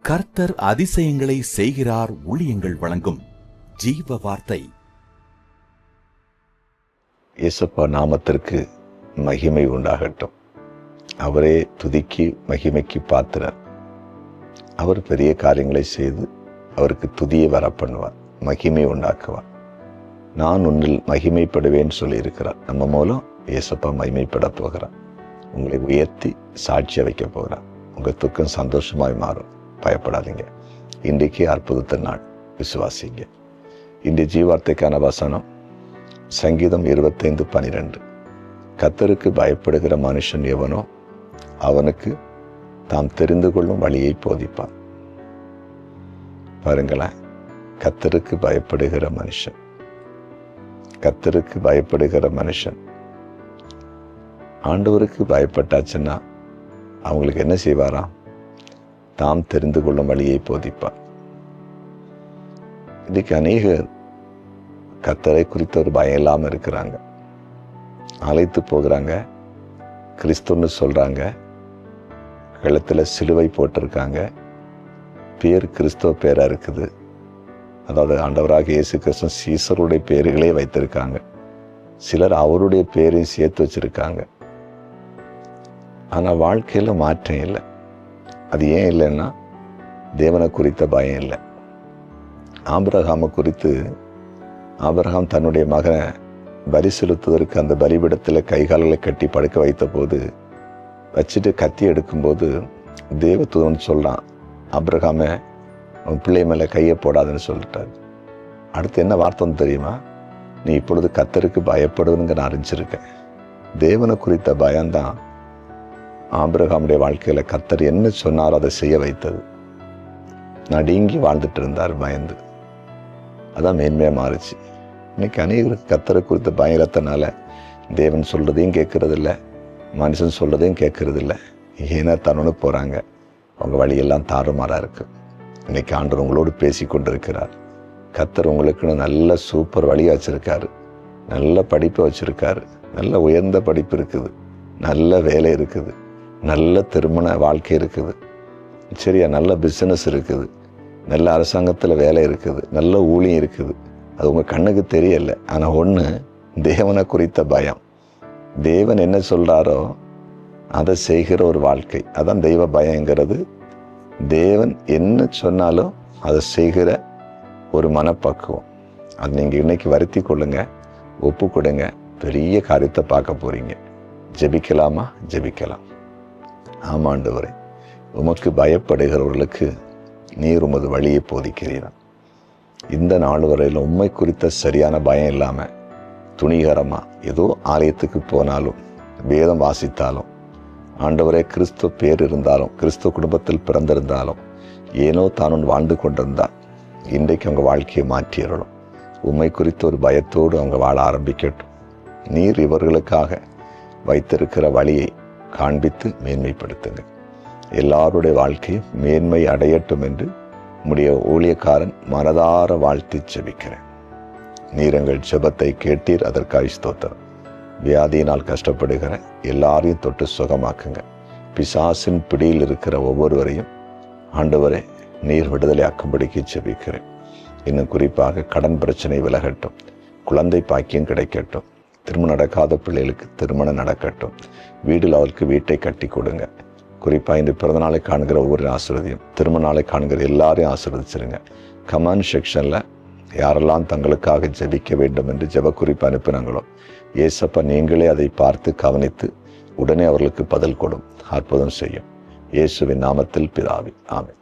கர்த்தர் அதிசயங்களை செய்கிறார். ஊழியங்கள் வழங்கும் ஜீவ வார்த்தை. இயேசுப்பா நாமத்திற்கு மகிமை உண்டாகட்டும். அவரே துதிக்கு மகிமைக்கு பாத்திரர். அவர் பெரிய காரியங்களை செய்து அவருக்கு துதியை வர பண்ணுவார், மகிமை உண்டாக்குவார். நான் உன்னில் மகிமைப்படுவேன் சொல்லியிருக்கிறார். நம்ம மூலம் இயேசுப்பா மகிமைப்பட போகிறார். உங்களை உயர்த்தி சாட்சிய வைக்க போகிறார். உங்கள் துக்கம் சந்தோஷமாய் மாறும். பயப்படாதீங்க. இன்றைக்கு அற்புதத்தின் நாள், விசுவாசிங்க. இன்றைய ஜீவார்த்தைக்கான வசனம் சங்கீதம் 25:12. கர்த்தருக்கு பயப்படுகிற மனுஷன் எவனோ அவனுக்கு தாம் தெரிந்து கொள்ளும் வழியை போதிப்பான். பாருங்களேன், கர்த்தருக்கு பயப்படுகிற மனுஷன், கர்த்தருக்கு பயப்படுகிற மனுஷன் ஆண்டவருக்கு பயப்பட்டாச்சுன்னா அவங்களுக்கு என்ன செய்வாராம்? தாம் தெரிந்து கொள்ளும் வழியை போதிப்பார். இன்னைக்கு அநேகர் கர்த்தரை குறித்த ஒரு பயம் இல்லாமல் இருக்கிறாங்க. அழைத்து போகிறாங்க, கிறிஸ்துன்னு சொல்றாங்க, கழுத்தில் சிலுவை போட்டிருக்காங்க, பேர் கிறிஸ்துவ பேரா இருக்குது. அதாவது ஆண்டவராக இயேசு கிறிஸ்து சீசருடைய பேர்களே வைத்திருக்காங்க. சிலர் அவருடைய பேரையும் சேர்த்து வச்சிருக்காங்க. ஆனால் வாழ்க்கையில் மாற்றம் இல்லை. அது ஏன் இல்லைன்னா தேவனை குறித்த பயம் இல்லை. ஆபிரகாமை குறித்து, ஆபிரகாம் தன்னுடைய மகனை பலி செலுத்துவதற்கு அந்த பலிபீடத்தில் கைகால்களை கட்டி படுக்க வைத்த போது வச்சுட்டு கத்தி எடுக்கும்போது தேவதூதன் சொல்கிறான், ஆபிரகாமை அவன் பிள்ளை மேலே கையை போடாதுன்னு சொல்லிட்டார். அடுத்து என்ன வார்த்தை தெரியுமா? நீ இப்பொழுது கர்த்தருக்கு பயப்படுவதுங்க நான் அறிஞ்சிருக்கேன். தேவனை குறித்த பயம்தான் ஆபிரகாமுடைய வாழ்க்கையில கர்த்தர் என்ன சொன்னாரோ அதை செய்ய வைத்தது. நடுங்கி வாழ்ந்துட்டு இருந்தார் பயந்து. அதான் மேன்மையா மாறுச்சு. இன்னைக்கு அநேகருக்கு கர்த்தரை குறித்த பயத்தினால தேவன் சொல்றதையும் கேட்கறது இல்லை, மனுஷன் சொல்றதையும் கேட்கறது இல்லை. ஏன்னா தன்னோடு போறாங்க. அவங்க வழியெல்லாம் தாறுமாறா இருக்கு. இன்னைக்கு ஆண்டவர் உங்களோடு பேசி கொண்டிருக்கிறார். கர்த்தர் உங்களுக்குன்னு நல்ல சூப்பர் வழியை வச்சிருக்காரு, நல்ல படிப்பை வச்சிருக்காரு, நல்ல உயர்ந்த படிப்பு இருக்குது, நல்ல வேலை இருக்குது, நல்ல திருமண வாழ்க்கை இருக்குது, சரியா, நல்ல பிஸ்னஸ் இருக்குது, நல்ல அரசாங்கத்தில் வேலை இருக்குது, நல்ல ஊழியம் இருக்குது. அது உங்கள் கண்ணுக்கு தெரியல. ஆனால் ஒன்று, தேவனை குறித்த பயம். தேவன் என்ன சொல்கிறாரோ அதை செய்கிற ஒரு வாழ்க்கை, அதான் தெய்வ பயங்கிறது. தேவன் என்ன சொன்னாலும் அதை செய்கிற ஒரு மனப்பக்குவம். அது நீங்கள் இன்னைக்கு வருத்தி கொள்ளுங்க, ஒப்பு கொடுங்க. பெரிய காரியத்தை பார்க்க போறீங்க. ஜெபிக்கலாமா? ஜெபிக்கலாம். ஆமாண்டவரே, உமக்கு பயப்படுகிறவர்களுக்கு நீர் உமது வழியை போதிக்கிறீர். இந்த நாள் வரையில் உண்மை குறித்த சரியான பயம் இல்லாமல் துணிகரமா ஏதோ ஆலயத்துக்கு போனாலும் வேதம் வாசித்தாலும், ஆண்டவரே கிறிஸ்துவ பேர் இருந்தாலும், கிறிஸ்துவ குடும்பத்தில் பிறந்திருந்தாலும், ஏனோ தானும் வாழ்ந்து கொண்டிருந்தால் இன்றைக்கு அவங்க வாழ்க்கையை மாற்றிடணும். உண்மை குறித்த ஒரு பயத்தோடு அவங்க வாழ ஆரம்பிக்கட்டும். நீர் இவர்களுக்காக வைத்திருக்கிற வழியை காண்பித்து மேன்மைப்படுத்துங்க. எல்லாருடைய வாழ்க்கையும் மேன்மை அடையட்டும் என்று உம்முடைய ஊழியக்காரன் மனதார வாழ்த்தி ஜெபிக்கிறேன். நீர் எங்கள் ஜெபத்தை கேட்டீர், அதற்காக ஸ்தோத்திரம். வியாதியினால் கஷ்டப்படுகிற எல்லாரையும் தொட்டு சுகமாக்குங்க. பிசாசின் பிடியில் இருக்கிற ஒவ்வொருவரையும் ஆண்டவரே நீர் விடுதலையாக்கும்படிக்கு ஜெபிக்கிறேன். இன்னும் குறிப்பாக கடன் பிரச்சனை விலகட்டும், குழந்தை பாக்கியம் கிடைக்கட்டும், திருமணம் நடக்காத பிள்ளைகளுக்கு திருமணம் நடக்கட்டும், வீட்டில் அவருக்கு வீட்டை கட்டி கொடுங்க. குறிப்பாக இந்த பிறந்த நாளை காணுகிற ஒவ்வொரு ஆசீர்வதியும், திருமண நாளை காணுகிற எல்லாரையும் ஆசீர்வதிச்சிருங்க. கமெண்ட் செக்ஷனில் யாரெல்லாம் தங்களுக்காக ஜெபிக்க வேண்டும் என்று ஜெப குறிப்பு அனுப்பினாங்களோ, ஏசப்பா நீங்களே அதை பார்த்து கவனித்து உடனே அவர்களுக்கு பதில் கொடும், அற்புதம் செய்யும். இயேசுவின் நாமத்தில் பிதாவே, ஆமென்.